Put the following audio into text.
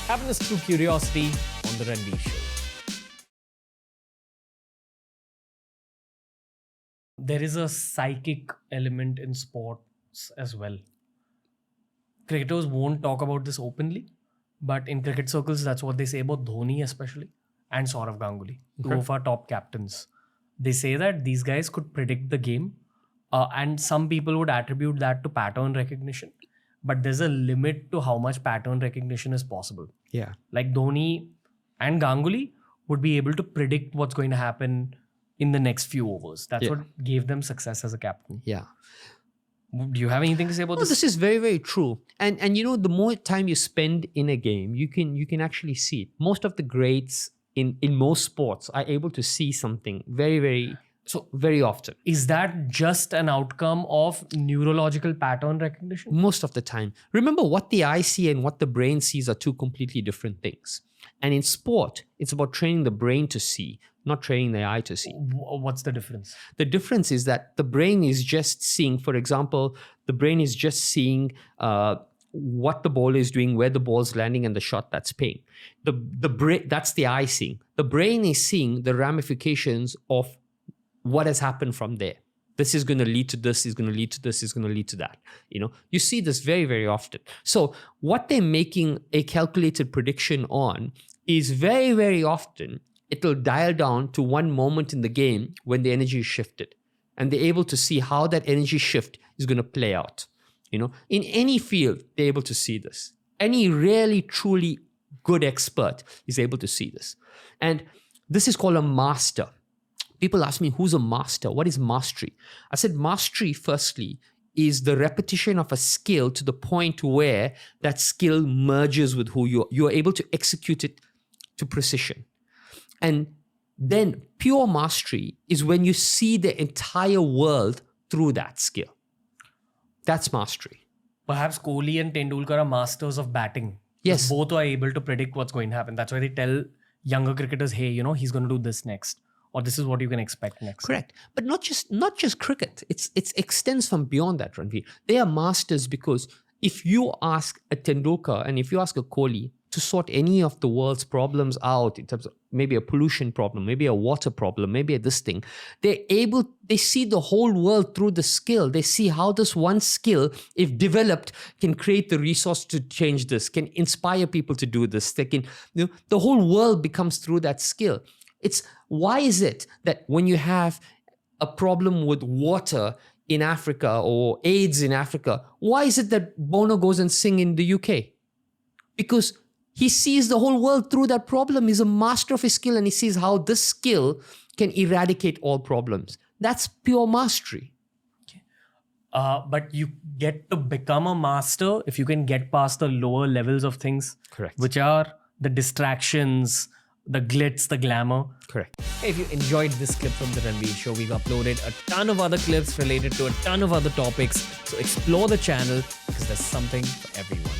Happiness through curiosity on the Ranveer Show. There is a psychic element in sports as well. Cricketers won't talk about this openly, but in cricket circles, that's what they say about Dhoni especially and Saurav Ganguly, two of our top captains. They say that these guys could predict the game, and some people would attribute that to pattern recognition. But there's a limit to how much pattern recognition is possible. Yeah. Like Dhoni and Ganguly would be able to predict what's going to happen in the next few overs. That's what gave them success as a captain. Yeah. Do you have anything to say about this? This is very, very true. And you know, the more time you spend in a game, you can actually see it. Most of the greats in most sports are able to see something very often. Is that just an outcome of neurological pattern recognition? Most of the time. Remember, what the eye sees and what the brain sees are two completely different things. And in sport, it's about training the brain to see, not training the eye to see. What's the difference? The difference is that the brain is just seeing, for example, the brain is just seeing what the ball is doing, where the ball's landing, and the shot that's paying. The brain, that's the eye seeing. The brain is seeing the ramifications of what has happened from there. This is going to lead to this, is going to lead to this, is going to lead to that. You know, you see this very, very often. So what they're making a calculated prediction on is very, very often it'll dial down to one moment in the game when the energy is shifted. And they're able to see how that energy shift is going to play out. You know, in any field, they're able to see this. Any really, truly good expert is able to see this. And this is called a master. People ask me, who's a master? What is mastery? I said, mastery, firstly, is the repetition of a skill to the point where that skill merges with who you're able to execute it to precision. And then pure mastery is when you see the entire world through that skill. That's mastery. Perhaps Kohli and Tendulkar are masters of batting. Yes. Both are able to predict what's going to happen. That's why they tell younger cricketers, hey, you know, he's going to do this next. Or this is what you can expect next. Correct. But not just cricket. It extends from beyond that, Ranveer. They are masters because if you ask a Tendulkar and if you ask a Kohli to sort any of the world's problems out in terms of maybe a pollution problem, maybe a water problem, maybe this thing, they see the whole world through the skill. They see how this one skill, if developed, can create the resource to change this, can inspire people to do this. They can, you know, the whole world becomes through that skill. It's why is it that when you have a problem with water in Africa or AIDS in Africa, why is it that Bono goes and sing in the UK? Because he sees the whole world through that problem. He's a master of his skill and he sees how this skill can eradicate all problems. That's pure mastery. Okay. But you get to become a master if you can get past the lower levels of things. Correct. Which are the distractions, the glitz, the glamour. Correct. If you enjoyed this clip from the Ranveer Show, we've uploaded a ton of other clips related to a ton of other topics. So explore the channel because there's something for everyone.